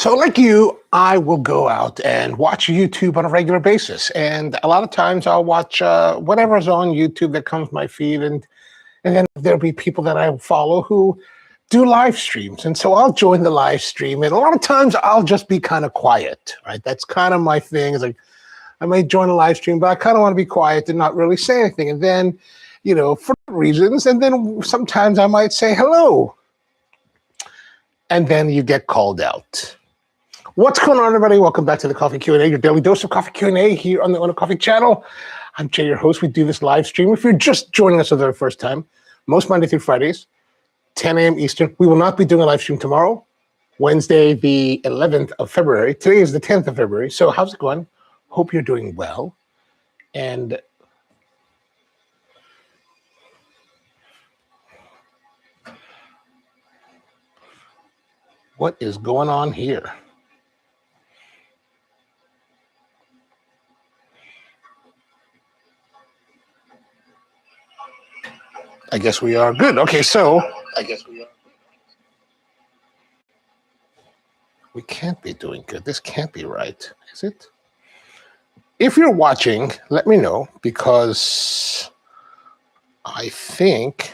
So like you, I will go out and watch YouTube on a regular basis. And a lot of times I'll watch whatever's on YouTube that comes my feed. And then there'll be people that I follow who do live streams. And so I'll join the live stream. And a lot of times I'll just be kind of quiet, right? That's kind of my thing. It's like, I may join a live stream, but I kind of want to be quiet and not really say anything. And then, you know, for reasons, and then sometimes I might say hello. And then you get called out. What's going on, everybody? Welcome back to the Coffee Q&A, your daily dose of coffee Q&A here on the Onocoffee channel. I'm Jay, your host. We do this live stream. If you're just joining us for the first time, most Monday through Fridays, 10 a.m. Eastern. We will not be doing a live stream tomorrow, Wednesday, the 11th of February. Today is the 10th of February. So how's it going? Hope you're doing well. And what is going on here? I guess we are good. Okay, so we can't be doing good. This can't be right, is it? If you're watching, let me know, because I think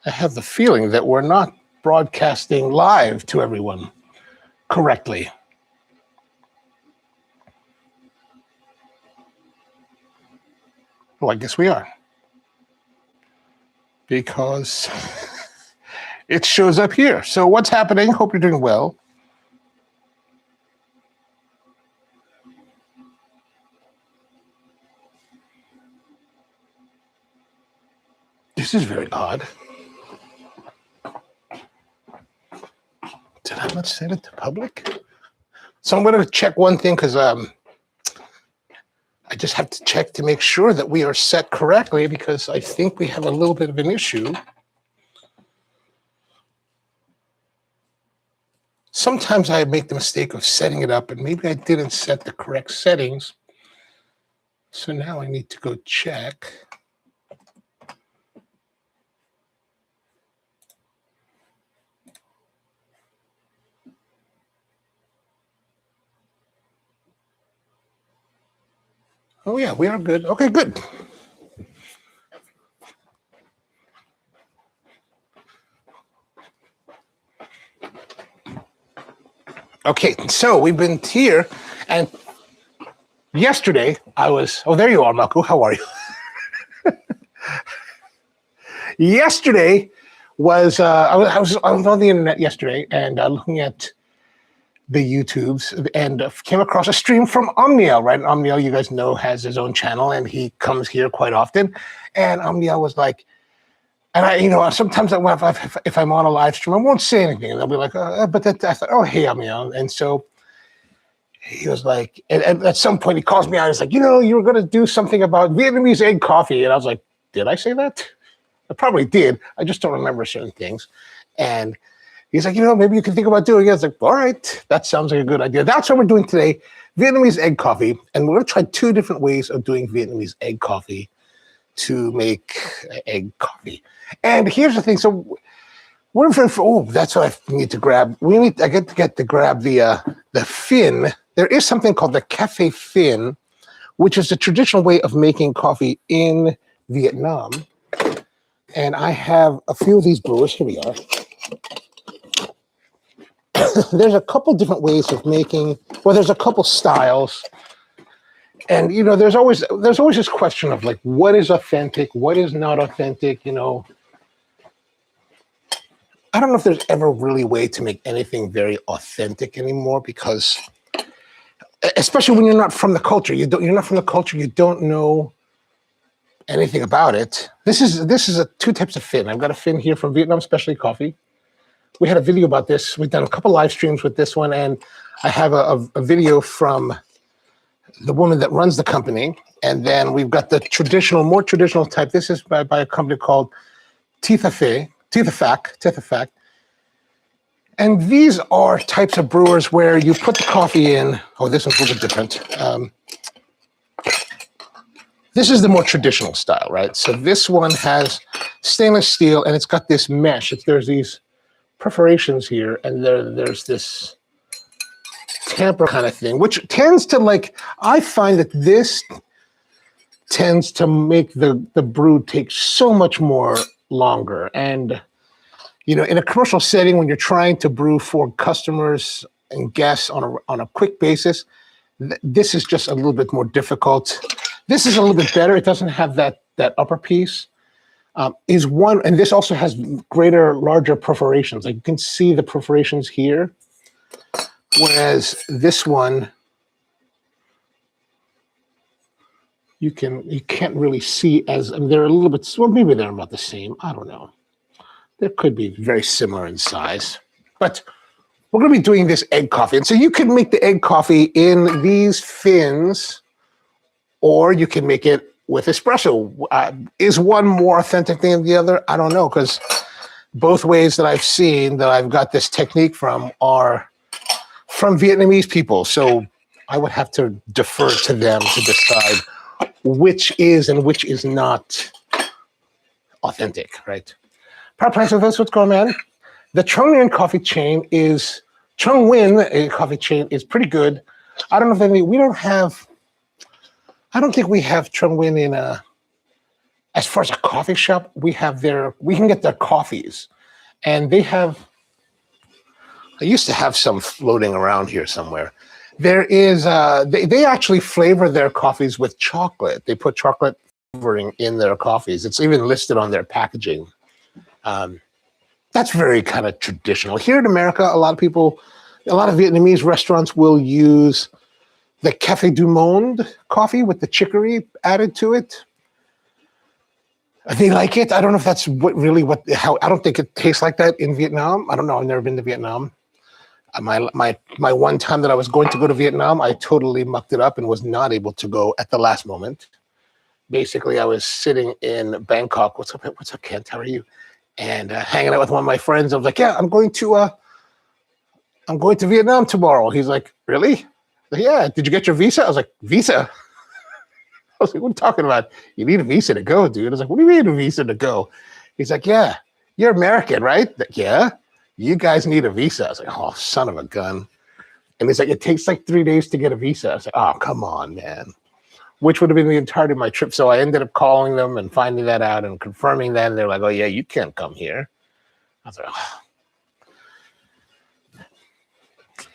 I have the feeling that we're not broadcasting live to everyone correctly. Well, I guess we are. Because it shows up here. So what's happening? Hope you're doing well. This is very odd. Did I not send it to public? So I'm going to check one thing because I just have to check to make sure that we are set correctly, because I think we have a little bit of an issue. Sometimes I make the mistake of setting it up, and maybe I didn't set the correct settings. So now I need to go check. Oh yeah, we are good. Okay, good. Okay, so we've been here, and yesterday I was, oh, there you are, Maku. How are you? Yesterday was, I was on the internet yesterday and looking at the YouTubes, and came across a stream from Omniel, right? Omniel, you guys know, has his own channel, and he comes here quite often. And Omniel was like, and I, you know, sometimes if I'm on a live stream, I won't say anything. And they'll be like, but that, I thought, oh, hey, Omniel. And so he was like, and at some point he calls me out. He's like, you know, you were going to do something about Vietnamese egg coffee. And I was like, did I say that? I probably did. I just don't remember certain things. And he's like, you know, maybe you can think about doing it. I was like, all right, that sounds like a good idea. That's what we're doing today, Vietnamese egg coffee. And we're going to try two different ways of doing Vietnamese egg coffee to make egg coffee. And here's the thing. So we're that's what I need to grab. I get to grab the Phin. There is something called the Cafe Phin, which is the traditional way of making coffee in Vietnam. And I have a few of these brewers. Here we are. There's a couple different ways of making, well, there's a couple styles. And, you know, there's always this question of like, what is authentic? What is not authentic? You know, I don't know if there's ever really a way to make anything very authentic anymore, because especially when you're not from the culture, you're not from the culture, you don't know anything about it. This is two types of Phin. I've got a Phin here from Vietnam Specialty Coffee. We had a video about this. We've done a couple live streams with this one, and I have a video from the woman that runs the company. And then we've got the more traditional type. This is by a company called Tethafac. And these are types of brewers where you put the coffee in. Oh, this one's a little bit different. This is the more traditional style, right? So this one has stainless steel, and it's got this mesh. There's these perforations here, and there's this tamper kind of thing, which tends to, like, I find that this tends to make the brew take so much more longer. And, you know, in a commercial setting, when you're trying to brew for customers and guests on a quick basis, this is just a little bit more difficult. This is a little bit better. It doesn't have that upper piece. Is one, and this also has larger perforations. Like, you can see the perforations here, whereas this one, you can't really see as, I mean, they're a little bit, well, maybe they're about the same. I don't know. They could be very similar in size, but we're going to be doing this egg coffee. And so you can make the egg coffee in these Phins, or you can make it with espresso. Is one more authentic than the other? I don't know, because both ways that I've seen that I've got this technique from are from Vietnamese people. So I would have to defer to them to decide which is and which is not authentic, right? Proud price of this, what's going on? The Trung Nguyen coffee chain is, Trung Nguyen, a coffee chain, is pretty good. I don't know if we don't have, I don't think we have Trung Nguyen in as far as a coffee shop, we can get their coffees. And they have, I used to have some floating around here somewhere. There is, they actually flavor their coffees with chocolate. They put chocolate flavoring in their coffees. It's even listed on their packaging. That's very kind of traditional. Here in America, a lot of Vietnamese restaurants will use the Café du Monde coffee with the chicory added to it. They like it. I don't know if that's how, I don't think it tastes like that in Vietnam. I don't know. I've never been to Vietnam. My one time that I was going to go to Vietnam, I totally mucked it up and was not able to go at the last moment. Basically, I was sitting in Bangkok. What's up, Kent? How are you? And hanging out with one of my friends. I was like, yeah, I'm going to Vietnam tomorrow. He's like, really? Like, yeah. Did you get your visa? I was like, visa? I was like, what are you talking about? You need a visa to go, dude. I was like, what do you mean a visa to go? He's like, yeah, you're American, right? Like, yeah, you guys need a visa. I was like, oh, son of a gun. And he's like, it takes like 3 days to get a visa. I was like, oh, come on, man. Which would have been the entirety of my trip. So I ended up calling them and finding that out and confirming that. And they're like, oh, yeah, you can't come here. I was like, oh.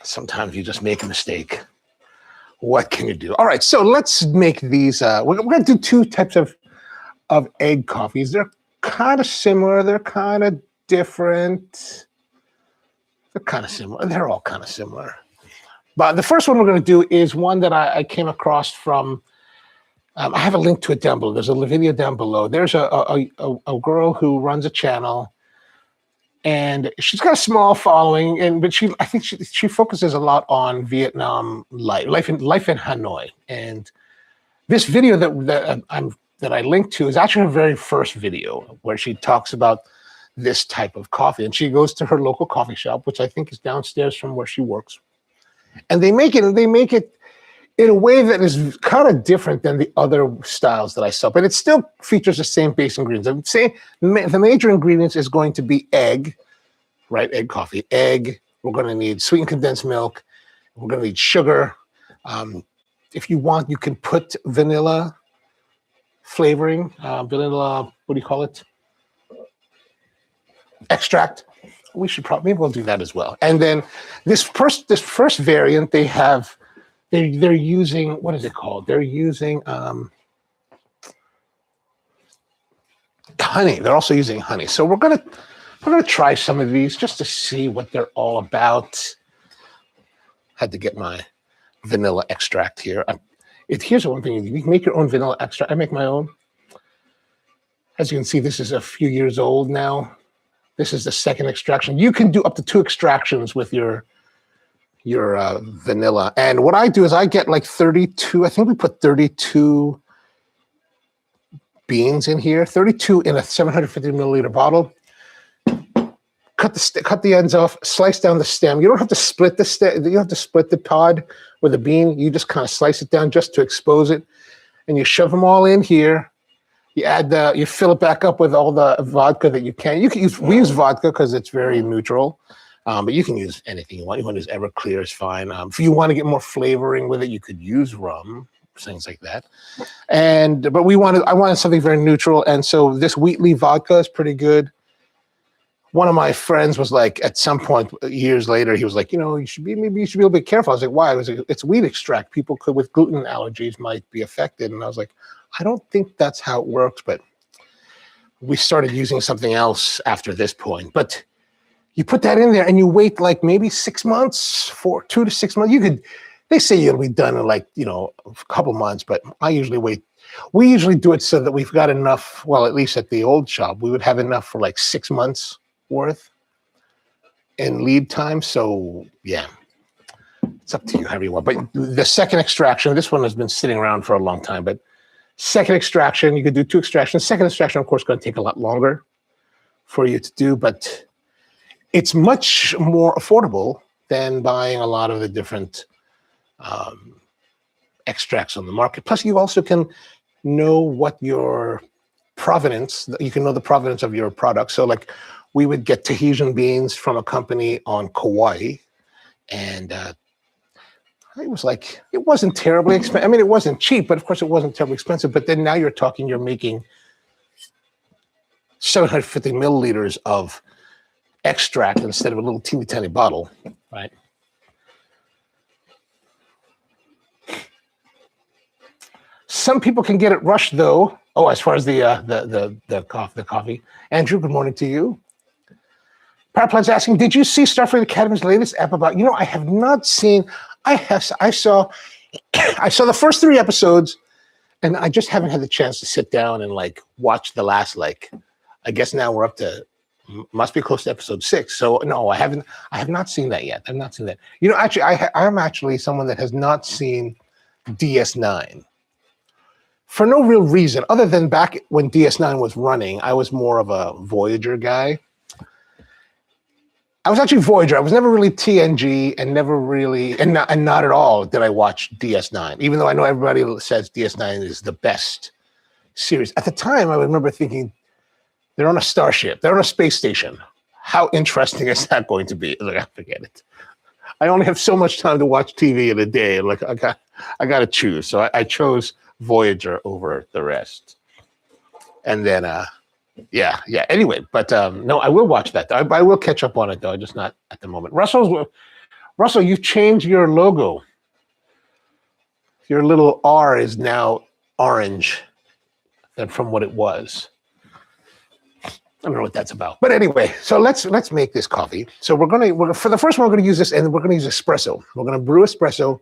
Sometimes you just make a mistake. What can you do? All right, so let's make these. We're going to do two types of egg coffees. They're kind of similar. They're kind of different. They're kind of similar. They're all kind of similar. But the first one we're going to do is one that I came across from. I have a link to it down below. There's a video down below. There's a girl who runs a channel. And she's got a small following, but I think she focuses a lot on Vietnam life in Hanoi. And this video that I linked to is actually her very first video where she talks about this type of coffee. And she goes to her local coffee shop, which I think is downstairs from where she works. And they make it in a way that is kind of different than the other styles that I saw, but it still features the same base ingredients. I'm saying the major ingredients is going to be egg, right? Egg coffee, egg. We're going to need sweetened condensed milk. We're going to need sugar. If you want, you can put vanilla flavoring, vanilla, what do you call it? Extract. We should maybe we'll do that as well. And then this first variant, they're using, what is it called? They're using honey. They're also using honey. So we're gonna try some of these just to see what they're all about. Had to get my vanilla extract here. Here's one thing: you can make your own vanilla extract. I make my own. As you can see, this is a few years old now. This is the second extraction. You can do up to 2 extractions with your vanilla. And what I do is I get like 32, I think we put 32 beans in here, 32 in a 750 milliliter bottle. Cut the ends off, slice down the stem. You don't have to split the stem, you don't have to split the pod with the bean. You just kind of slice it down just to expose it. and you shove them all in here. You add you fill it back up with all the vodka that you can. You can use, we use vodka because it's very neutral, but you can use anything you want. You want to use Everclear is fine. If you want to get more flavoring with it, you could use rum, things like that. But I wanted something very neutral, and so this Wheatley vodka is pretty good. One of my friends was like, at some point years later, he was like, maybe you should be a little bit careful. I was like, why? It's wheat extract. People with gluten allergies might be affected, and I was like, I don't think that's how it works, but we started using something else after this point. But you put that in there and you wait like maybe 6 months, 2 to 6 months. They say it'll be done in like, a couple months, but I usually wait. We usually do it so that we've got enough, well, at least at the old shop, we would have enough for like 6 months worth in lead time. So yeah, it's up to you, however you want. But the second extraction, this one has been sitting around for a long time, but second extraction, you could do 2 extractions. Second extraction, of course, going to take a lot longer for you to do, but it's much more affordable than buying a lot of the different extracts on the market. Plus, you also can know what your provenance, you can know the provenance of your product. So like we would get Tahitian beans from a company on Kauai, and it wasn't terribly expensive. I mean, it wasn't cheap, but of course it wasn't terribly expensive. But then now you're making 750 milliliters of extract instead of a little teeny tiny bottle, right? Some people can get it rushed though. Oh, as far as the coffee. Andrew, good morning to you. Paraplant's asking, did you see Starfleet Academy's latest app about, I have not seen, I saw the first 3 episodes, and I just haven't had the chance to sit down and like watch the last, I guess now we're up to, must be close to episode 6. So no, I have not seen that yet. I've not seen that. Actually, I'm actually someone that has not seen DS9 for no real reason, other than back when DS9 was running, I was more of a Voyager guy. I was actually Voyager. I was never really TNG, and never really, and not at all did I watch DS9, even though I know everybody says DS9 is the best series. At the time, I remember thinking, they're on a starship, they're on a space station. How interesting is that going to be? Like, I forget it. I only have so much time to watch TV in a day. Like, I got to choose. So I chose Voyager over the rest. And then, yeah. Anyway, but no, I will watch that. I will catch up on it though, just not at the moment. Russell, you've changed your logo. Your little R is now orange than from what it was. I don't know what that's about, but anyway. So let's make this coffee. So we're for the first one, we're gonna use this, and we're gonna use espresso. We're gonna brew espresso,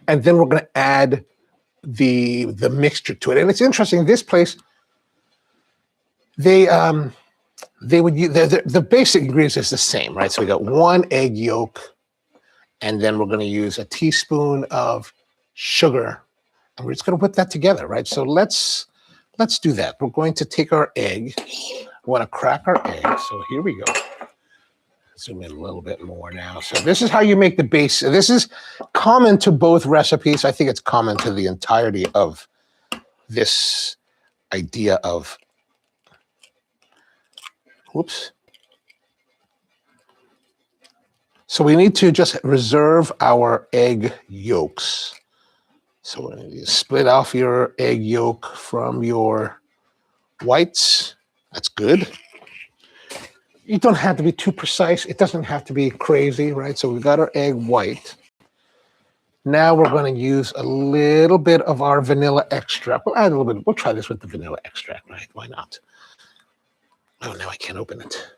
and then we're gonna add the mixture to it. And it's interesting. This place, they would use the basic ingredients is the same, right? So we got 1 egg yolk, and then we're going to use a teaspoon of sugar, and we're just going to whip that together, right? So let's do that. We're going to take our egg. We want to crack our egg. So here we go. Zoom in a little bit more now. So this is how you make the base. This is common to both recipes. I think it's common to the entirety of this idea of, whoops. So we need to just reserve our egg yolks. So we're going to split off your egg yolk from your whites. That's good. You don't have to be too precise. It doesn't have to be crazy, right? So we've got our egg white. Now we're going to use a little bit of our vanilla extract. We'll add a little bit. We'll try this with the vanilla extract, right? Why not? Oh, now I can't open it.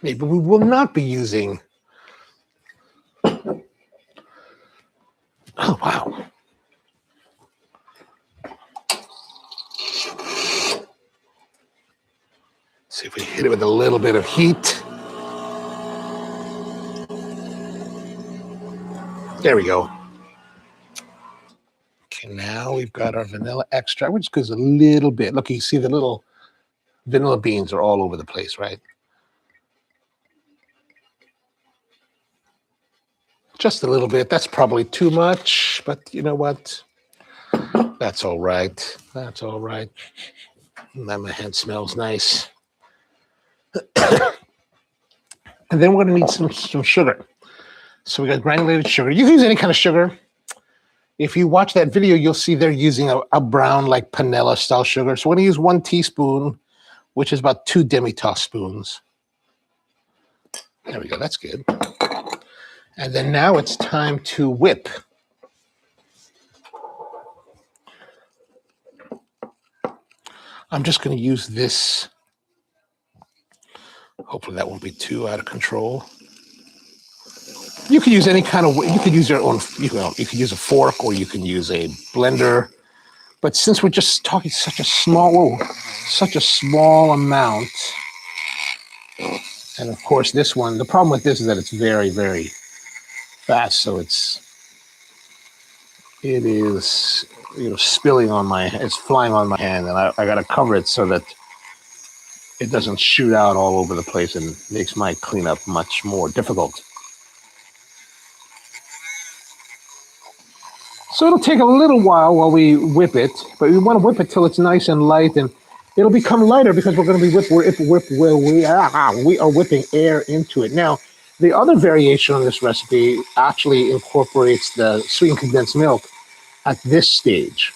Maybe we will not be using. Oh, wow. See if we hit it with a little bit of heat. There we go. Okay, now we've got our vanilla extract, which goes a little bit. Look, you see the little vanilla beans are all over the place, right? Just a little bit. That's probably too much, but you know what? That's all right. That's all right. Now my hand smells nice. And then we're going to need some sugar. So we got granulated sugar. You can use any kind of sugar. If you watch that video, you'll see they're using a brown, like panela style sugar. So we're going to use 1 teaspoon, which is about 2 demi-tasse spoons. There we go. That's good. And then now it's time to whip. I'm just going to use this. Hopefully that won't be too out of control. You could use any kind of, you could use your own, you could use a fork or you can use a blender. But since we're just talking such a small amount, and of course this one, the problem with this is that it's very, very fast. So it is, spilling on it's flying on my hand, and I got to cover it so that it doesn't shoot out all over the place and makes my cleanup much more difficult. So it'll take a little while we whip it, but we want to whip it till it's nice and light, and it'll become lighter because we're going to be we are whipping air into it. Now, the other variation on this recipe actually incorporates the sweetened condensed milk at this stage.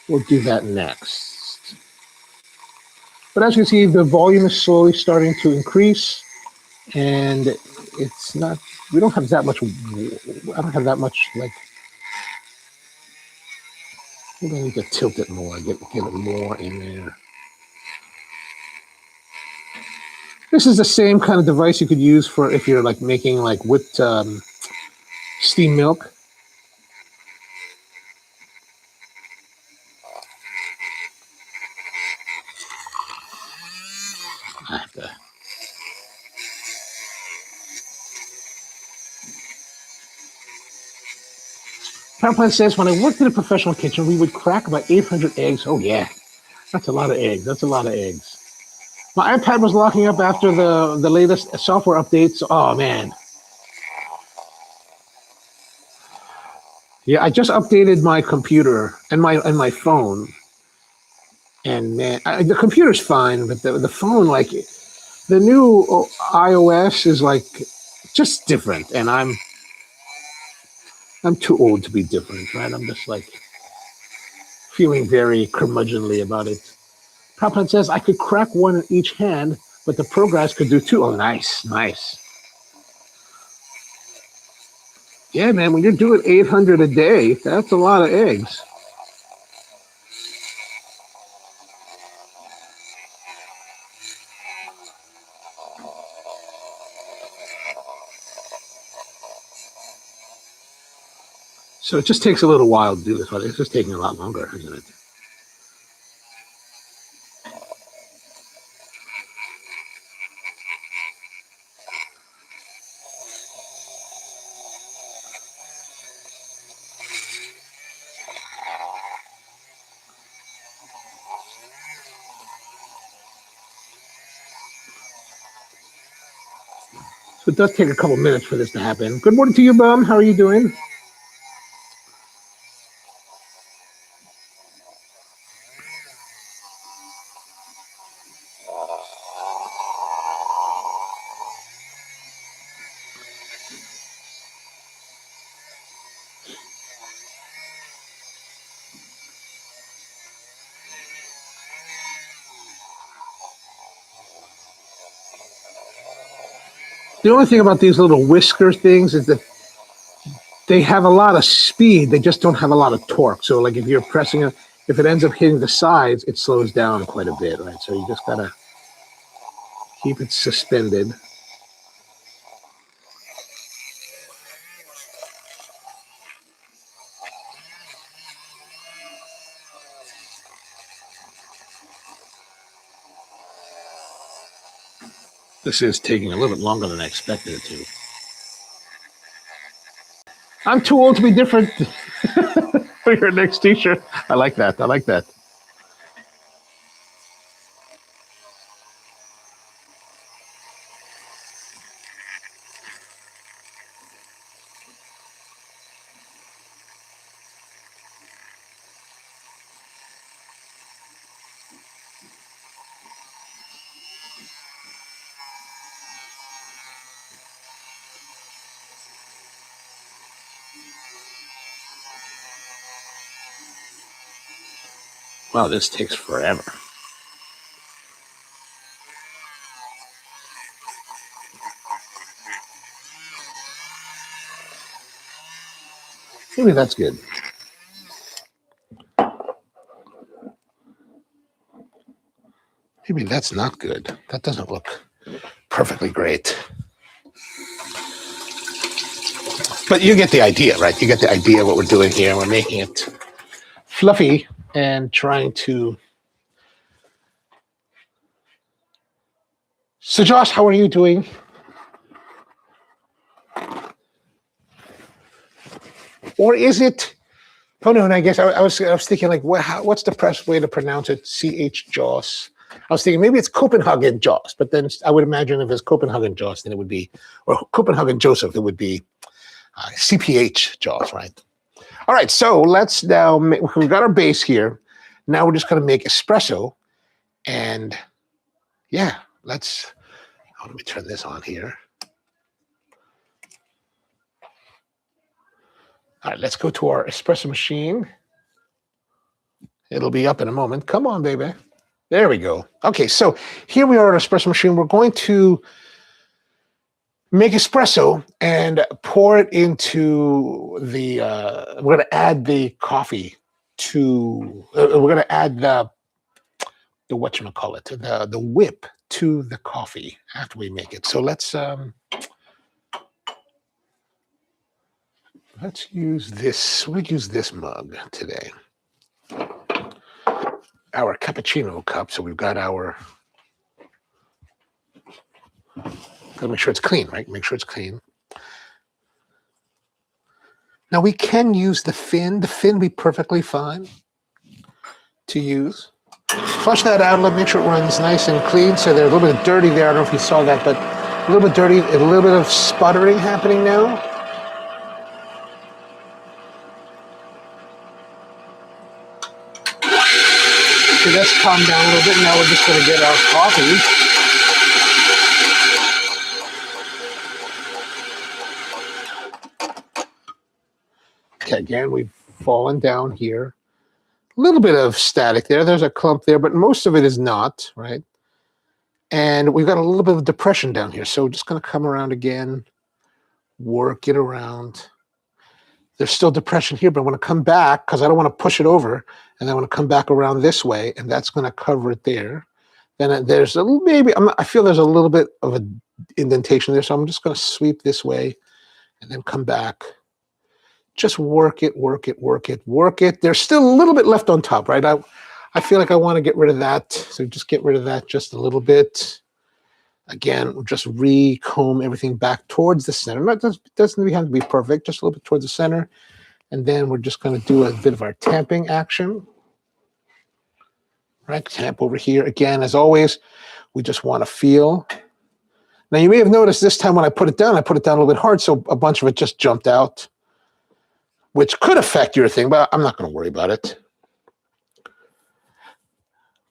We'll do that next. But as you can see, the volume is slowly starting to increase, and it's not, we don't have that much, I don't have that much, like, maybe I need to tilt it more, get it more in there. This is the same kind of device you could use for if you're like making like whipped steamed milk. I have to. Powerplant says, when I worked in a professional kitchen, we would crack about 800 eggs. Oh yeah, that's a lot of eggs. That's a lot of eggs. My iPad was locking up after the latest software updates. Oh man. Yeah, I just updated my computer and my phone, and man, the computer's fine, but the phone, like the new iOS is like just different, and I'm too old to be different, right? I'm just like feeling very curmudgeonly about it. Prabhupada says I could crack one in each hand, but the progress could do two. Oh, nice, nice. Yeah, man, when you're doing 800 a day, that's a lot of eggs. So it just takes a little while to do this, but it's just taking a lot longer, isn't it? So it does take a couple minutes for this to happen. Good morning to you, Bum. How are you doing? The only thing about these little whisker things is that they have a lot of speed. They just don't have a lot of torque. So like if you're pressing it, if it ends up hitting the sides, it slows down quite a bit, right? So you just gotta keep it suspended. This is taking a little bit longer than I expected it to. I'm too old to be different for your next t-shirt. I like that. I like that. Wow, this takes forever. Maybe that's good. Maybe that's not good. That doesn't look perfectly great. But you get the idea, right? You get the idea of what we're doing here. We're making it fluffy and trying to... So Josh, how are you doing? Or is it... Oh no, and I guess I was thinking like, what's the best way to pronounce it? CH Joss. I was thinking maybe it's Copenhagen Joss, but then I would imagine if it's Copenhagen Joss, then it would be, or Copenhagen Joseph, it would be CPH Joss, right? All right, so let's now, we've got our base here. Now we're just going to make espresso. And yeah, let me turn this on here. All right, let's go to our espresso machine. It'll be up in a moment. Come on, baby. There we go. Okay, so here we are at our espresso machine. We're going to make espresso and pour it into the, we're going to add the coffee to, we're going to add the whatchamacallit, the whip to the coffee after we make it. So let's use this, we'll use this mug today. Our cappuccino cup, so we've got our, gotta make sure it's clean, right? Make sure it's clean. Now we can use the Phin. The Phin be perfectly fine to use. Flush that out, make sure it runs nice and clean. So there's a little bit of dirty there. I don't know if you saw that, but a little bit dirty, a little bit of sputtering happening now. Okay, let's calm down a little bit. Now we're just going to get our coffee. Okay, again, we've fallen down here. A little bit of static there. There's a clump there, but most of it is not, right? And we've got a little bit of depression down here. So we're just going to come around again, work it around. There's still depression here, but I want to come back because I don't want to push it over. And I want to come back around this way, and that's going to cover it there. Then there's a little, maybe, I feel there's a little bit of an indentation there. So I'm just going to sweep this way and then come back. Just work it, work it, work it, work it. There's still a little bit left on top, right? I feel like I want to get rid of that. So just get rid of that just a little bit. Again, just recomb everything back towards the center. It doesn't have to be perfect, just a little bit towards the center. And then we're just going to do a bit of our tamping action. Right, tamp over here. Again, as always, we just want to feel. Now, you may have noticed this time when I put it down a little bit hard, so a bunch of it just jumped out, which could affect your thing, but I'm not going to worry about it.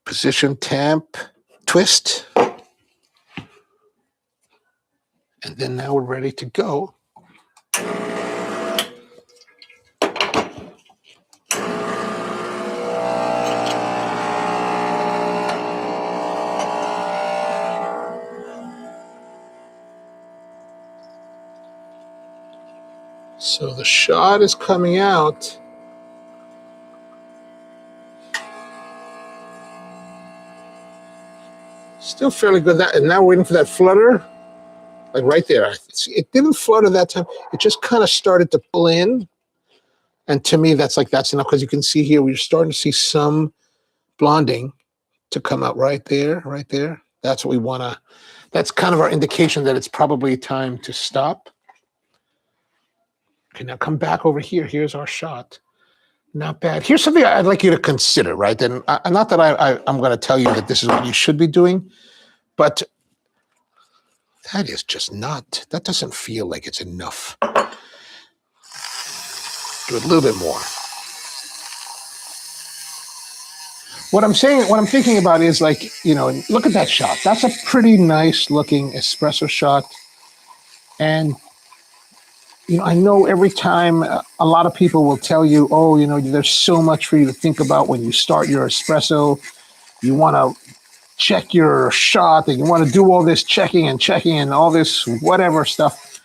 Position, tamp, twist. And then now we're ready to go. So the shot is coming out. Still fairly good. And now we're waiting for that flutter. Like right there. It didn't flutter that time. It just kind of started to pull in. And to me, that's enough, because you can see here, we're starting to see some blonding to come out right there, right there. That's what we want to, that's kind of our indication that it's probably time to stop. Okay, now come back over here. Here's our shot. Not bad. Here's something I'd like you to consider, right? And not that I'm going to tell you that this is what you should be doing, but that is just not, that doesn't feel like it's enough. Do it a little bit more. What I'm thinking about is, like, you know, look at that shot. That's a pretty nice looking espresso shot. And I know every time a lot of people will tell you, oh, there's so much for you to think about when you start your espresso. You want to check your shot and you want to do all this checking and all this whatever stuff.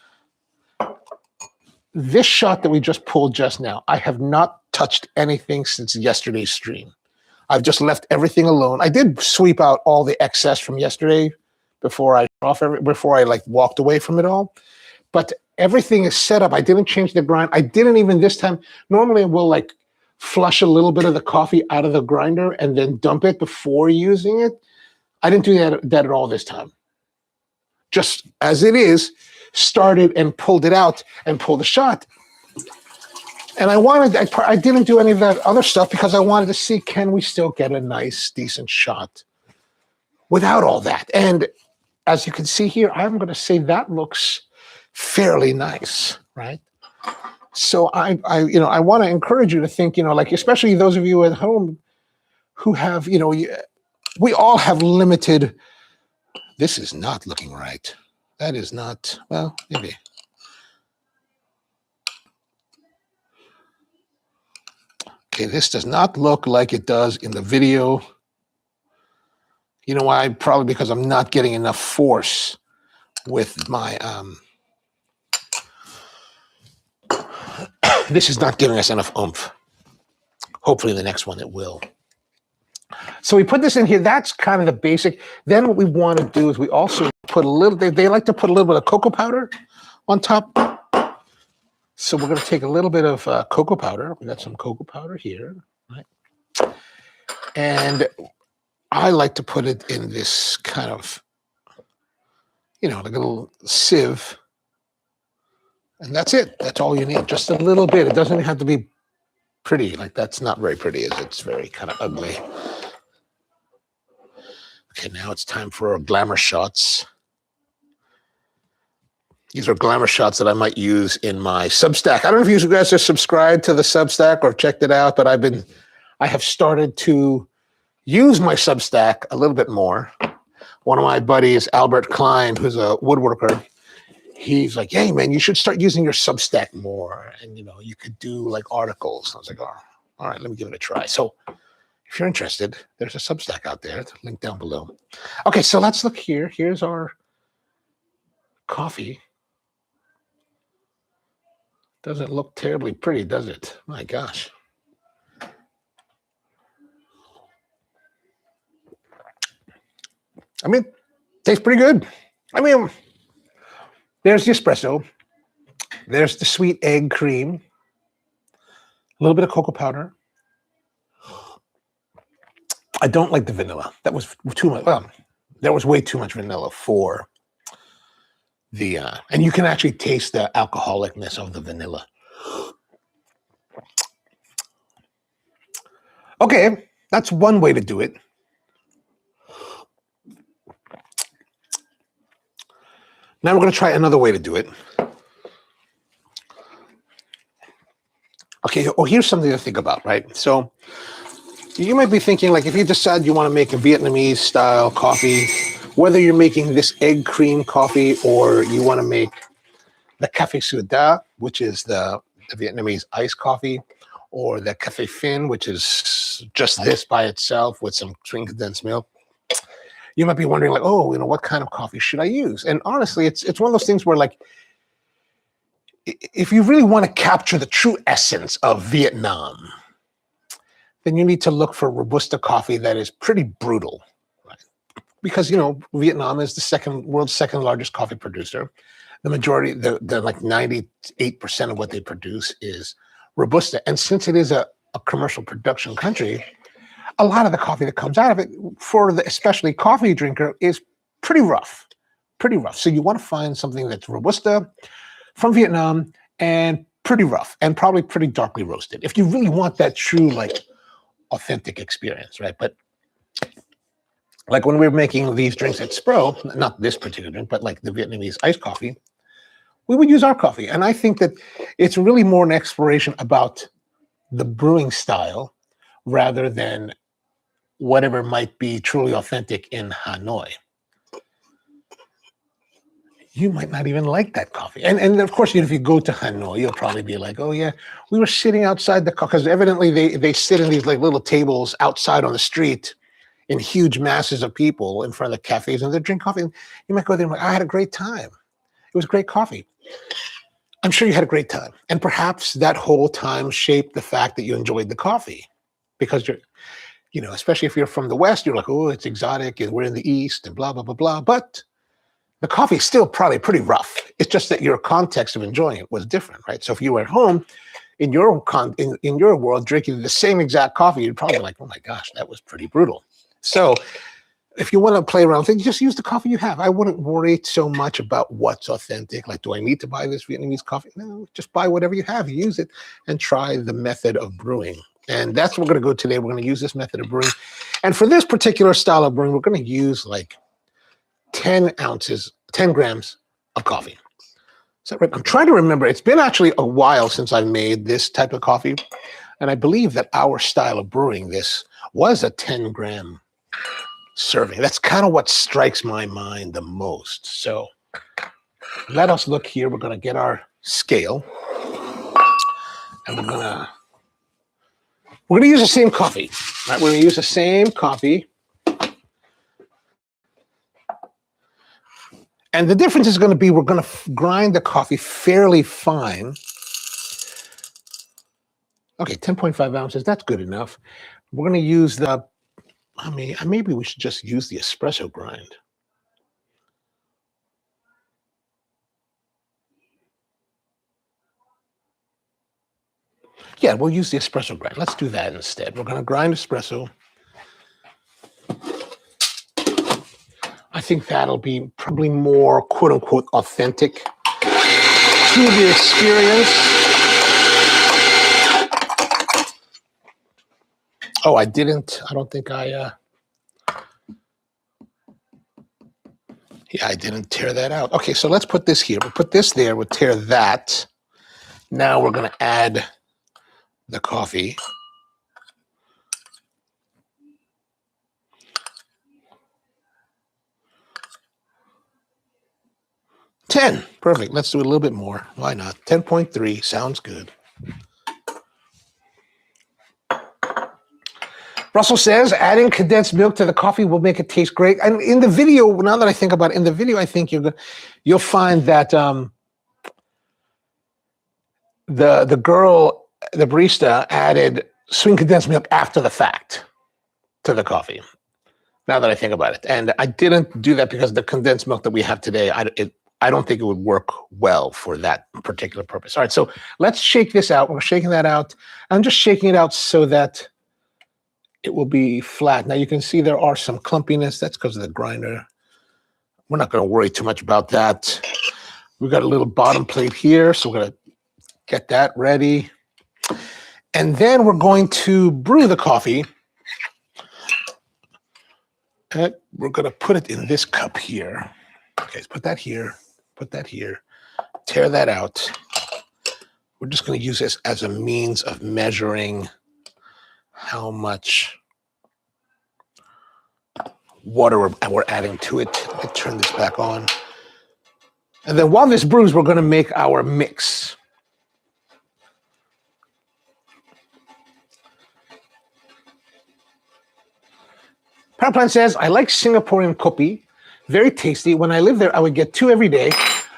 This shot that we just pulled just now, I have not touched anything since yesterday's stream. I've just left everything alone. I did sweep out all the excess from yesterday before I walked away from it all. But everything is set up. I didn't change the grind. I didn't even this time. Normally I will like flush a little bit of the coffee out of the grinder and then dump it before using it. I didn't do that at all this time. Just as it is, started and pulled it out and pulled the shot. And I didn't do any of that other stuff because I wanted to see, can we still get a nice, decent shot without all that? And as you can see here, I'm going to say that looks fairly nice, right? So I want to encourage you to think, like, especially those of you at home who have, we all have limited. This is not looking right. That is not, well, maybe. Okay, this does not look like it does in the video. You know why? Probably because I'm not getting enough force with my, this is not giving us enough oomph. Hopefully the next one it will. So we put this in here. That's kind of the basic. Then what we want to do is we also put a little, they like to put a little bit of cocoa powder on top. So we're going to take a little bit of cocoa powder. We got some cocoa powder here, right? And I like to put it in this kind of, like a little sieve. And that's it. That's all you need. Just a little bit. It doesn't even have to be pretty. Like, that's not very pretty, is it? It's very kind of ugly. Okay, now it's time for our glamour shots. These are glamour shots that I might use in my Substack. I don't know if you guys are subscribed to the Substack or checked it out, but I have started to use my Substack a little bit more. One of my buddies, Albert Klein, who's a woodworker, he's like, hey, man, you should start using your Substack more. And, you could do like articles. I was like, oh, all right, let me give it a try. So if you're interested, there's a Substack out there. It's linked down below. Okay, so let's look here. Here's our coffee. Doesn't look terribly pretty, does it? My gosh. I mean, tastes pretty good. I mean, there's the espresso. There's the sweet egg cream. A little bit of cocoa powder. I don't like the vanilla. That was too much. Well, there was way too much vanilla for the, and you can actually taste the alcoholicness of the vanilla. Okay, that's one way to do it. Now we're going to try another way to do it. Okay, well, here's something to think about, right? So you might be thinking, like, if you decide you want to make a Vietnamese style coffee, whether you're making this egg cream coffee or you want to make the café soda, which is the Vietnamese iced coffee, or the café Phin, which is just this by itself with some condensed milk, you might be wondering, like, oh, what kind of coffee should I use? And honestly, it's one of those things where, like, if you really want to capture the true essence of Vietnam, then you need to look for Robusta coffee that is pretty brutal, right? Because, Vietnam is the world's second largest coffee producer. The majority, the like 98% of what they produce is Robusta. And since it is a commercial production country, a lot of the coffee that comes out of it, for the especially coffee drinker, is pretty rough. So you want to find something that's Robusta from Vietnam and pretty rough and probably pretty darkly roasted if you really want that true, like, authentic experience, right? But like when we're making these drinks at Spro, not this particular drink, but like the Vietnamese iced coffee, we would use our coffee. And I think that it's really more an exploration about the brewing style rather than whatever might be truly authentic in Hanoi. you might not even like that coffee. And of course, if you go to Hanoi, you'll probably be like, oh yeah, we were sitting outside the coffee, because evidently they sit in these like little tables outside on the street in huge masses of people in front of the cafes, and they drink coffee. And you might go there and like, I had a great time. It was great coffee. I'm sure you had a great time. And perhaps that whole time shaped the fact that you enjoyed the coffee, because especially if you're from the West, you're like, oh, it's exotic and we're in the East and blah, blah, blah, blah. But the coffee is still probably pretty rough. It's just that your context of enjoying it was different, right? So if you were at home in your in your world drinking the same exact coffee, you'd probably be like, oh my gosh, that was pretty brutal. So if you want to play around with things, just use the coffee you have. I wouldn't worry so much about what's authentic. Like, do I need to buy this Vietnamese coffee? No, just buy whatever you have, use it, and try the method of brewing. And that's what we're going to go today. We're going to use this method of brewing. And for this particular style of brewing, we're going to use like 10 grams of coffee. Is that right? I'm trying to remember. It's been actually a while since I made this type of coffee. And I believe that our style of brewing this was a 10-gram serving. That's kind of what strikes my mind the most. So let us look here. We're going to get our scale. And we're going to use the same coffee. Right? We're going to use the same coffee. And the difference is going to be, we're going to grind the coffee fairly fine. Okay, 10.5 ounces, that's good enough. We're going to use maybe we should just use the espresso grind. Yeah, we'll use the espresso grind. Let's do that instead. We're going to grind espresso. I think that'll be probably more quote unquote authentic to the experience. Oh, I don't think I didn't tear that out. Okay, so let's put this here. We'll put this there, we'll tear that. Now we're gonna add the coffee. $10, perfect. Let's do a little bit more. Why not? 10.3 sounds good. Russell says, adding condensed milk to the coffee will make it taste great. And in the video, now that I think about it, in the video, I think you'll find that the girl, the barista, added sweetened condensed milk after the fact to the coffee. Now that I think about it. And I didn't do that because the condensed milk that we have today, I don't think it would work well for that particular purpose. All right, so let's shake this out. We're shaking that out. I'm just shaking it out so that it will be flat. Now you can see there are some clumpiness. That's because of the grinder. We're not going to worry too much about that. We've got a little bottom plate here, so we're going to get that ready. And then we're going to brew the coffee. And we're going to put it in this cup here. Okay, so put that here, tear that out. We're just going to use this as a means of measuring how much water we're adding to it. Let me turn this back on. And then while this brews, we're going to make our mix. Power Plant says, I like Singaporean kopi. Very tasty. When I lived there, I would get 2 every day.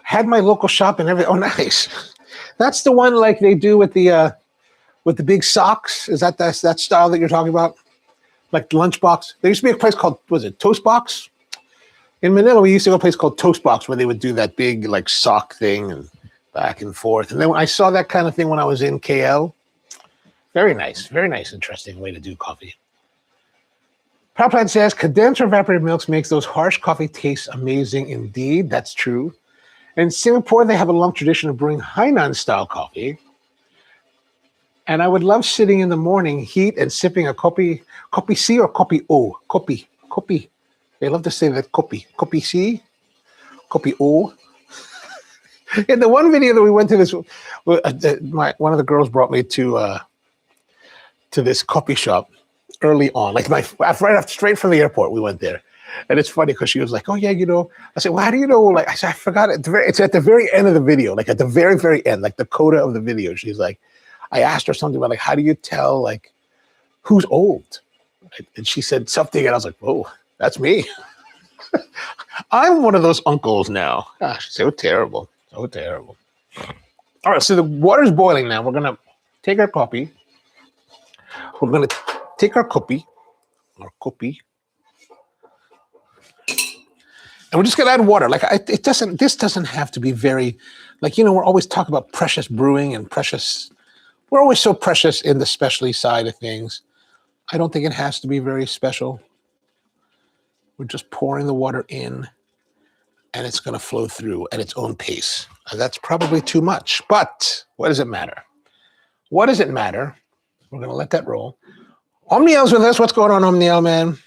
Had my local shop and everything. Oh, nice. That's the one like they do with the big socks. Is that style that you're talking about? Like the lunchbox. There used to be a place called, was it Toast Box? In Manila, we used to go to a place called Toast Box where they would do that big like sock thing and back and forth. And then I saw that kind of thing when I was in KL. Very nice, interesting way to do coffee. Power Plant says, condensed or evaporated milks makes those harsh coffee taste amazing indeed. That's true. In Singapore, they have a long tradition of brewing Hainan-style coffee. And I would love sitting in the morning heat and sipping a kopi C or kopi O. Kopi. They love to say that kopi C, kopi O. In the one video that we went to this, one of the girls brought me to this coffee shop early on, like right after, straight from the airport, we went there. And it's funny because she was like, "Oh yeah, you know." I said, "Well, how do you know?" Like I said, "I forgot it. It's at the very end of the video, like at the very, very end, like the coda of the video." She's like, I asked her something about like, "How do you tell like who's old?" And she said something, and I was like, "Whoa, that's me." I'm one of those uncles now. Gosh, so terrible, so terrible. All right, so the water's boiling now. We're gonna take our coffee. We're gonna take our copy, and we're just gonna add water. Like this doesn't have to be very, like, you know, we're always talking about precious brewing and precious. We're always so precious in the specialty side of things. I don't think it has to be very special. We're just pouring the water in, and it's gonna flow through at its own pace. And that's probably too much, but what does it matter? What does it matter? We're gonna let that roll. Omniel's with us. What's going on, Omniel, man?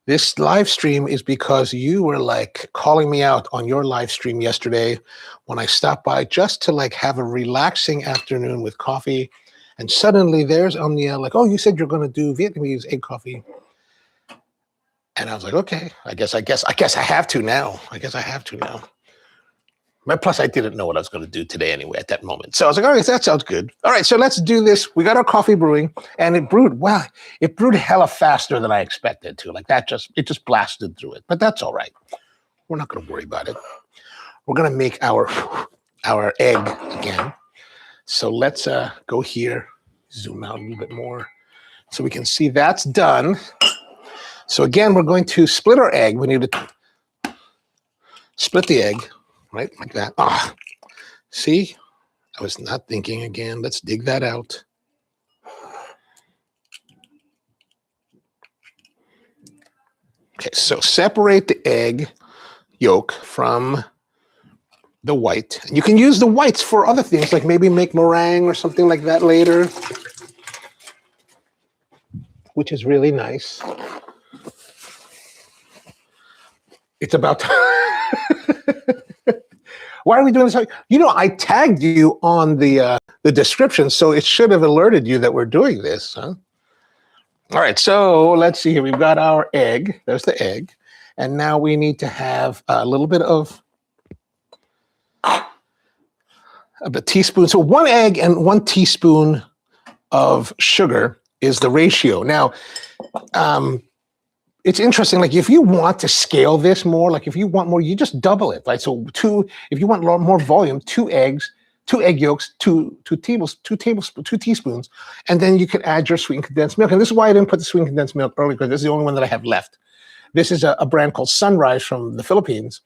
This live stream is because you were like calling me out on your live stream yesterday when I stopped by just to like have a relaxing afternoon with coffee. And suddenly there's Omniel like, "Oh, you said you're going to do Vietnamese egg coffee." And I was like, "Okay, I guess I have to now. But plus, I didn't know what I was going to do today anyway at that moment. So I was like, "All right, that sounds good. All right, so let's do this." We got our coffee brewing, and it brewed, well, it brewed hella faster than I expected to. Like that it just blasted through it. But that's all right. We're not going to worry about it. We're going to make our egg again. So let's go here, zoom out a little bit more so we can see that's done. So again, we're going to split our egg. We need to split the egg. Right, like that. Ah, see, I was not thinking again. Let's dig that out. Okay, so separate the egg yolk from the white. And you can use the whites for other things, like maybe make meringue or something like that later, which is really nice. It's about Why are we doing this? You know, I tagged you on the description, so it should have alerted you that we're doing this, huh? All right, so let's see here. We've got our egg. There's the egg. And now we need to have a little bit of a teaspoon. So 1 egg and 1 teaspoon of sugar is the ratio. Now, it's interesting, like if you want to scale this more, like if you want more, you just double it, right? So if you want more volume, 2 eggs, 2 egg yolks, 2 teaspoons, and then you can add your sweetened condensed milk. And this is why I didn't put the sweetened condensed milk earlier, because this is the only one that I have left. This is a brand called Sunrise from the Philippines,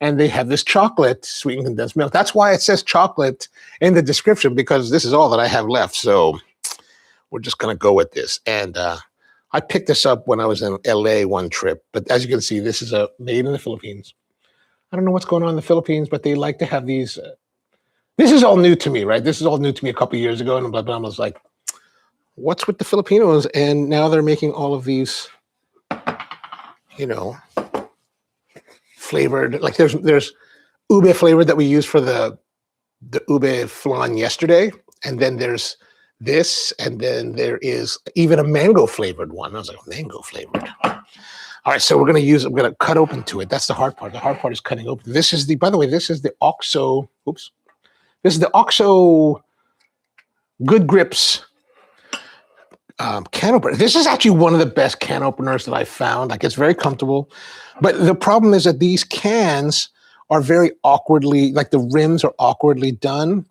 and they have this chocolate sweetened condensed milk. That's why it says chocolate in the description, because this is all that I have left. So we're just gonna go with this. And I picked this up when I was in LA one trip, but as you can see, this is made in the Philippines. I don't know what's going on in the Philippines, but they like to have these. This is all new to me, right? This is all new to me a couple of years ago, and blah, blah, blah. I was like, what's with the Filipinos? And now they're making all of these, you know, flavored, like there's ube flavored that we used for the ube flan yesterday, and then there's this, and then there is even a mango flavored one. I was like, mango flavored. All right, so we're gonna cut open to it. That's the hard part. The hard part is cutting open. This is by the way, this is the OXO, this is the OXO Good Grips can opener. This is actually one of the best can openers that I found. Like, it's very comfortable. But the problem is that these cans are very awkwardly, like the rims are awkwardly done.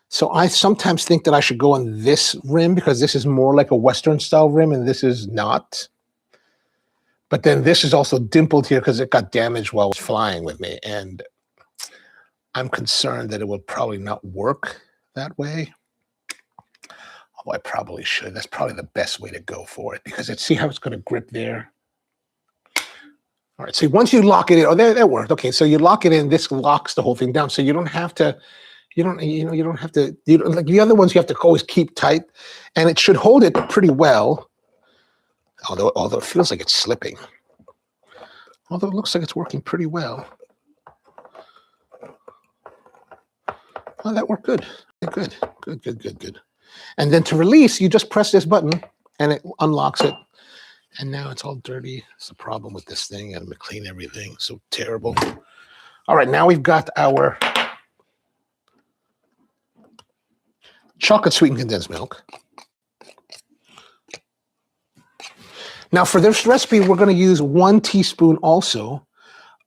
So I sometimes think that I should go on this rim, because this is more like a Western style rim and this is not. But then this is also dimpled here because it got damaged while it was flying with me. And I'm concerned that it will probably not work that way. Although I probably should. That's probably the best way to go for it, because see how it's going to grip there. All right, so once you lock it in, that worked. Okay, so you lock it in, this locks the whole thing down. So you don't have to, like the other ones you have to always keep tight, and it should hold it pretty well. Although it feels like it's slipping. Although it looks like it's working pretty well. Oh, that worked good. Good. And then to release, you just press this button and it unlocks it. And now it's all dirty. It's a problem with this thing. I'm gonna clean everything. So terrible. All right, now we've got our chocolate sweetened condensed milk. Now for this recipe, we're going to use 1 teaspoon also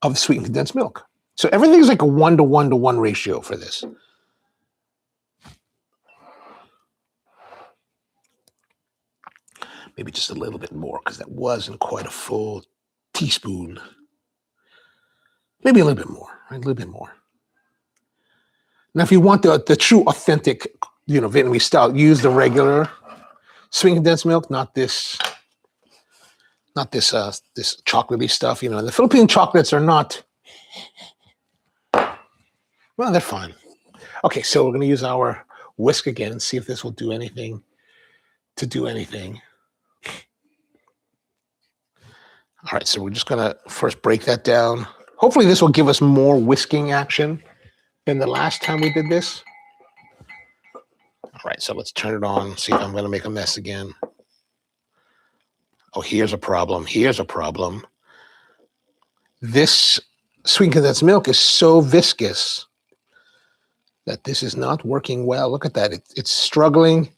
of sweetened condensed milk. So everything's like a 1 to 1 to 1 ratio for this. Maybe just a little bit more because that wasn't quite a full teaspoon. Maybe a little bit more, right? A little bit more. Now, if you want the true authentic, Vietnamese style, use the regular sweetened condensed milk, not this this chocolatey stuff. The Philippine chocolates are not, well, they're fine. Okay, so we're going to use our whisk again and see if this will do anything to do anything. All right, so we're just going to first break that down. Hopefully this will give us more whisking action than the last time we did this. All right, so let's turn it on, see if I'm going to make a mess again. Oh, here's a problem. Here's a problem. This sweetened condensed milk is so viscous that this is not working well. Look at that. It's struggling.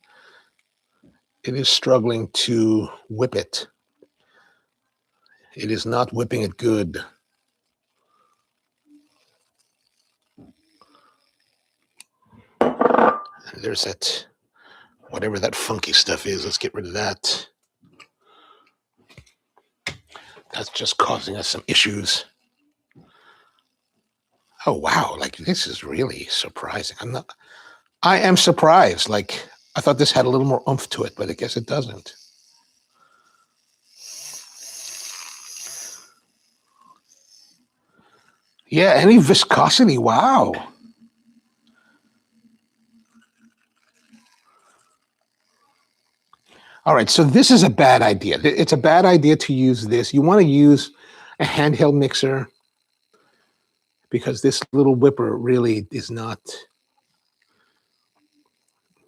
It is struggling to whip it. It is not whipping it good. And there's that, whatever that funky stuff is. Let's get rid of that. That's just causing us some issues. Oh, wow. Like, this is really surprising. I am surprised. Like, I thought this had a little more oomph to it, but I guess it doesn't. Yeah, any viscosity. Wow. All right, so this is a bad idea. It's a bad idea to use this. You want to use a handheld mixer because this little whipper really is not,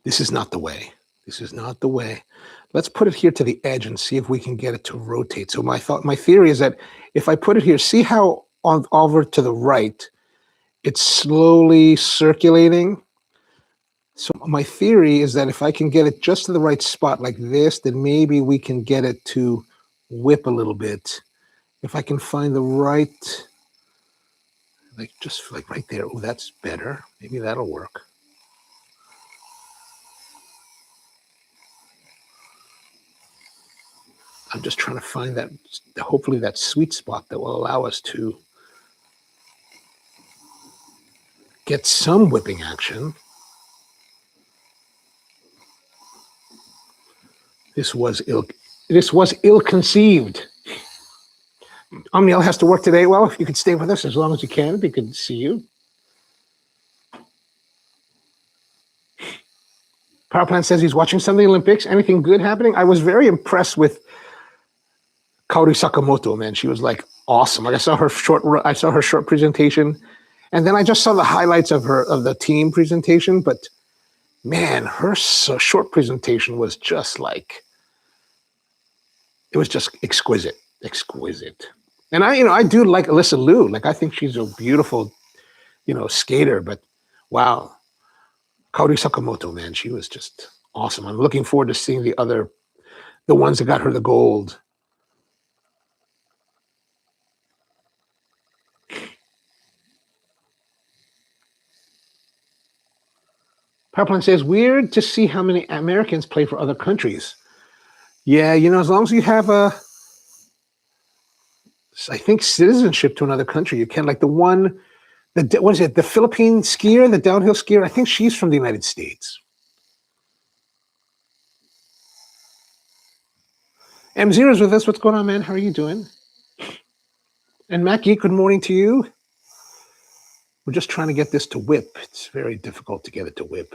this is not the way. This is not the way. Let's put it here to the edge and see if we can get it to rotate. So my theory is that if I put it here, see how over to the right, it's slowly circulating. So my theory is that if I can get it just to the right spot like this, then maybe we can get it to whip a little bit. If I can find the right, just like right there. Oh, that's better. Maybe that'll work. I'm just trying to find that, hopefully that sweet spot that will allow us to get some whipping action. This was ill-conceived. Amiel has to work today. Well, if you could stay with us as long as you can, it'd be good to see you. Power Plant says he's watching some of the Olympics. Anything good happening? I was very impressed with Kaori Sakamoto, man. She was like awesome. Like I saw her short presentation, and then I just saw the highlights of the team presentation. But man, her short presentation was just like, it was just exquisite. And I do like Alyssa Liu. Like I think she's a beautiful, skater. But wow, Kaori Sakamoto, man, she was just awesome. I'm looking forward to seeing the ones that got her the gold. Powerplant says, weird to see how many Americans play for other countries. Yeah, as long as you have I think citizenship to another country, you can. Like what is it? The Philippine skier, the downhill skier. I think she's from the United States. M0's with us. What's going on, man? How are you doing? And Mackie, good morning to you. We're just trying to get this to whip. It's very difficult to get it to whip.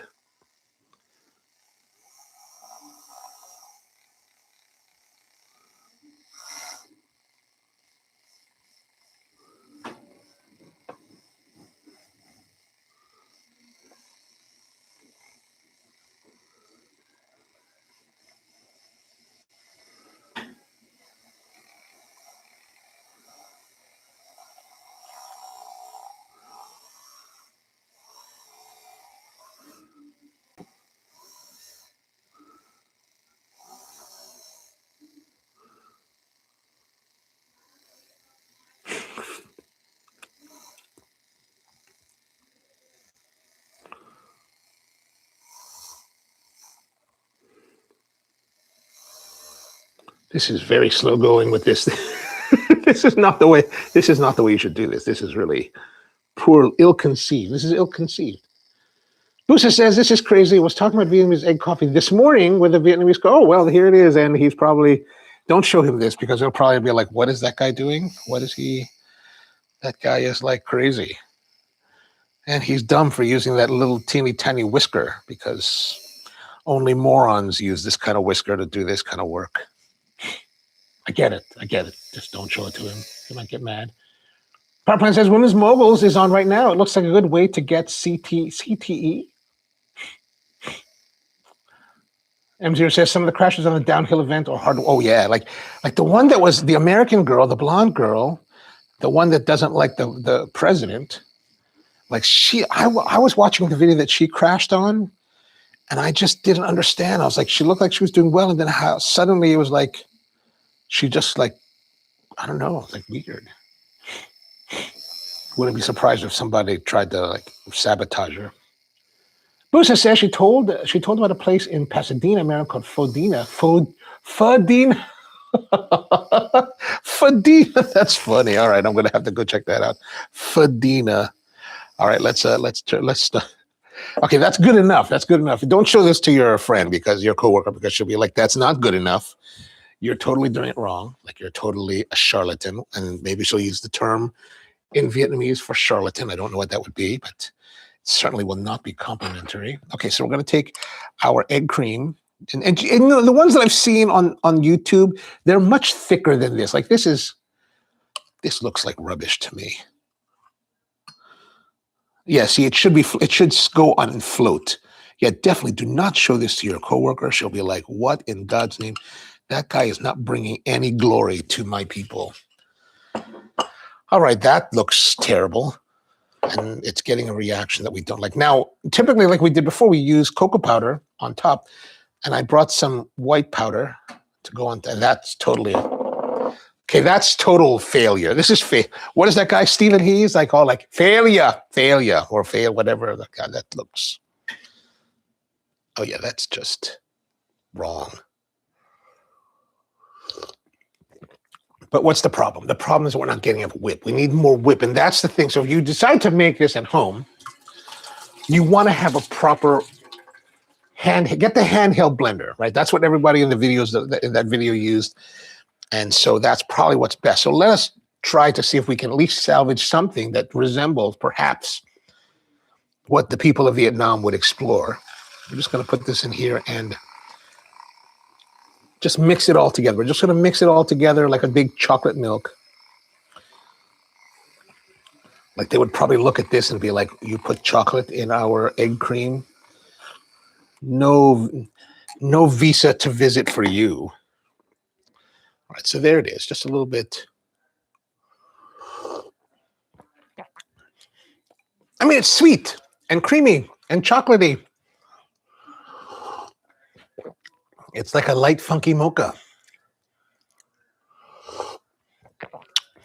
This is very slow going with this. This is not the way. This is not the way you should do this. This is really poor, ill-conceived. This is ill-conceived. Busa says this is crazy. I was talking about Vietnamese egg coffee this morning with a Vietnamese. Oh well, here it is, and he's probably. Don't show him this because he'll probably be like, "What is that guy doing? What is he? That guy is like crazy." And he's dumb for using that little teeny tiny whisker because only morons use this kind of whisker to do this kind of work. I get it. I get it. Just don't show it to him. He might get mad. Powerplant says Women's Moguls is on right now. It looks like a good way to get CTE. M0 says some of the crashes on the downhill event are hard. Oh yeah, like the one that was the American girl, the blonde girl, the one that doesn't like the president. Like I was watching the video that she crashed on, and I just didn't understand. I was like, she looked like she was doing well, and then how suddenly it was like, she just like, I don't know, like weird. Wouldn't be surprised if somebody tried to like sabotage her. Busa says she told about a place in Pasadena, Maryland called Fodina. Fodina. Fodina. That's funny. All right, I'm gonna have to go check that out. Fodina. All right, let's start. Okay, that's good enough. That's good enough. Don't show this to your friend because your coworker, because she'll be like, "That's not good enough. You're totally doing it wrong. Like you're totally a charlatan." And maybe she'll use the term in Vietnamese for charlatan. I don't know what that would be, but it certainly will not be complimentary. Okay, so we're going to take our egg cream. And you know, the ones that I've seen on YouTube, they're much thicker than this. Like this looks like rubbish to me. Yeah, see, it should go on and float. Yeah, definitely do not show this to your coworker. She'll be like, "What in God's name? That guy is not bringing any glory to my people." All right, that looks terrible. And it's getting a reaction that we don't like. Now, typically, like we did before, we use cocoa powder on top. And I brought some white powder to go on. And that's totally, okay, that's total failure. This is what is that guy, Stephen? He's like all like failure, or fail, whatever. God, that looks. Oh, yeah, that's just wrong. But what's the problem? The problem is we're not getting enough whip. We need more whip, and that's the thing. So if you decide to make this at home, you want to have a proper get the handheld blender, right? That's what everybody in the videos in that video used, and so that's probably what's best. So let us try to see if we can at least salvage something that resembles perhaps what the people of Vietnam would explore. I'm just going to put this in here and just mix it all together. We're just going to mix it all together like a big chocolate milk. Like they would probably look at this and be like, "You put chocolate in our egg cream? No visa to visit for you." All right, so there it is, just a little bit. I mean, it's sweet and creamy and chocolatey. It's like a light, funky mocha.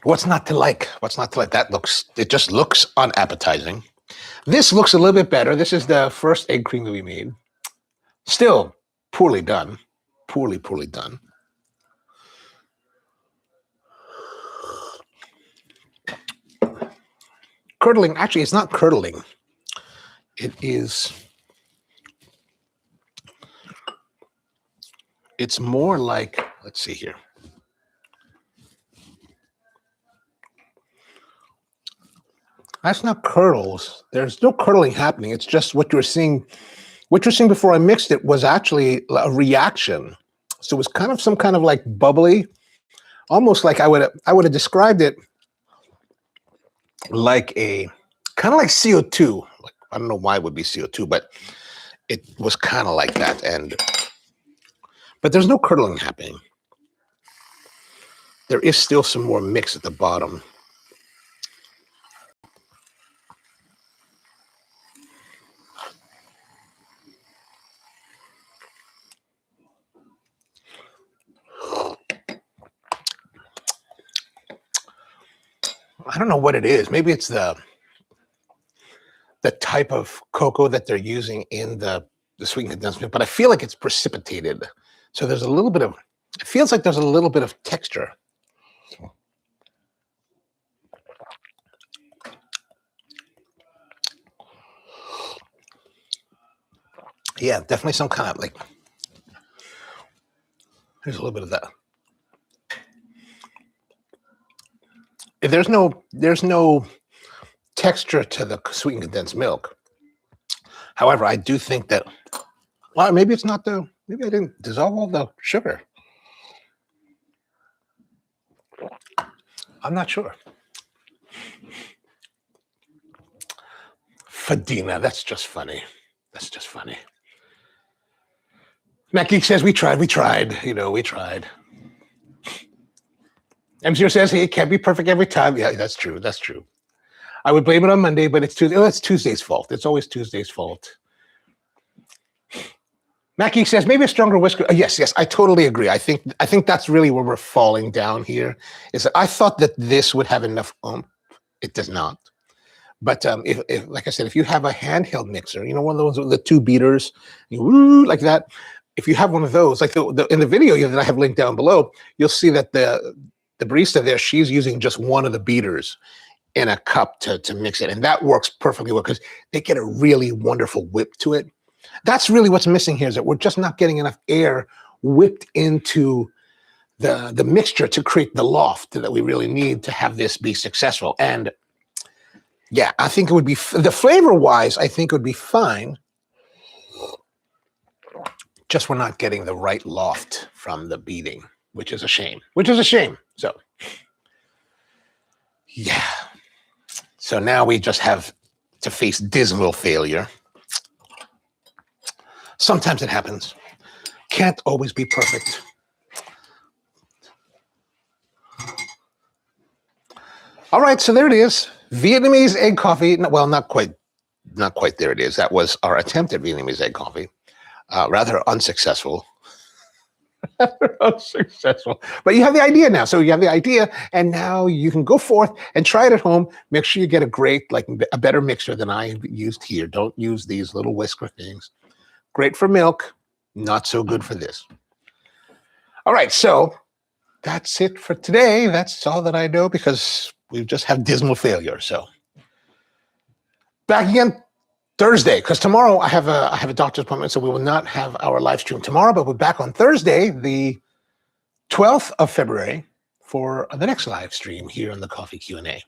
What's not to like? What's not to like? It just looks unappetizing. This looks a little bit better. This is the first egg cream that we made. Still poorly done. Poorly done. Curdling, actually, it's not curdling. It's more like, let's see here. That's not curdles. There's no curdling happening. It's just what you're seeing. What you're seeing before I mixed it was actually a reaction. So it was kind of some kind of like bubbly, almost like I would have described it like a kind of like CO2. Like, I don't know why it would be CO2, but it was kind of like that. But there's no curdling happening. There is still some more mix at the bottom. I don't know what it is. Maybe it's the type of cocoa that they're using in the sweetened condensed milk, but I feel like it's precipitated. So there's a little bit of It feels like there's a little bit of texture. Yeah, definitely some kind of like, there's a little bit of that. There's no texture to the sweetened condensed milk. However, I do think that, well, maybe it's not maybe I didn't dissolve all the sugar. I'm not sure. Fadina, that's just funny. That's just funny. Matt Geek says, we tried. We tried. M0 says, hey, it can't be perfect every time. Yeah, that's true. That's true. I would blame it on Monday, but it's Tuesday. Oh, it's Tuesday's fault. It's always Tuesday's fault. Mackie says maybe a stronger whisker. Yes, I totally agree. I think that's really where we're falling down here. Is that I thought that this would have enough oomph. It does not. But if like I said, if you have a handheld mixer, one of those with the two beaters, like that. If you have one of those, like in the video that I have linked down below, you'll see that the barista there, she's using just one of the beaters in a cup to mix it, and that works perfectly well because they get a really wonderful whip to it. That's really what's missing here, is that we're just not getting enough air whipped into the mixture to create the loft that we really need to have this be successful. And yeah, I think it would be, the flavor-wise, I think it would be fine. Just we're not getting the right loft from the beating, which is a shame. So, yeah. So now we just have to face dismal failure. Sometimes it happens. Can't always be perfect. All right, so there it is. Vietnamese egg coffee. Well, not quite there it is. That was our attempt at Vietnamese egg coffee. Rather unsuccessful. Unsuccessful. But you have the idea now. So you have the idea, and now you can go forth and try it at home. Make sure you get a better mixer than I used here. Don't use these little whisker things. Great for milk, not so good for this. All right, so that's it for today. That's all that I know because we just have dismal failure. So back again Thursday, because tomorrow I have a doctor's appointment, so we will not have our live stream tomorrow, but we're back on Thursday, the 12th of February, for the next live stream here on the Coffee Q&A.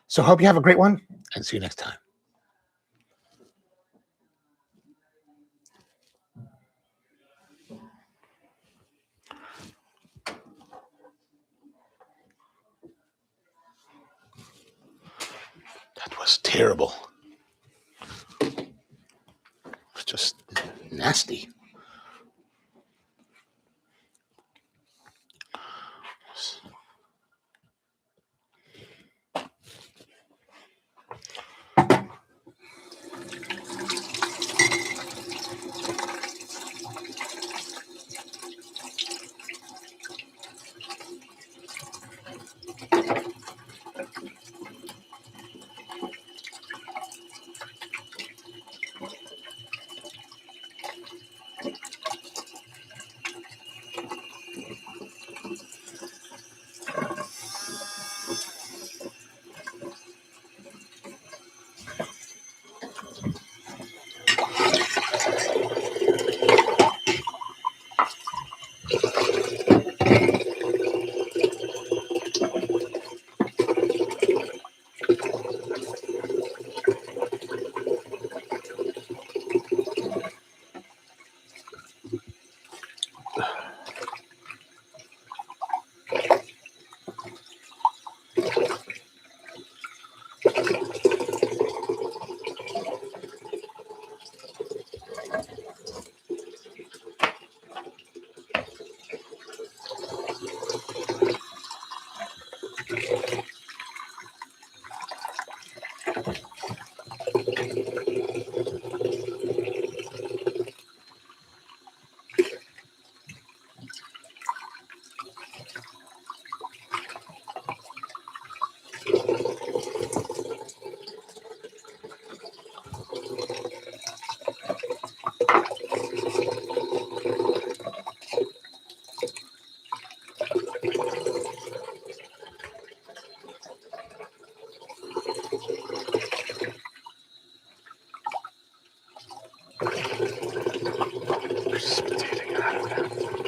So hope you have a great one, and see you next time. That was terrible. It's just nasty. Precipitating out of that.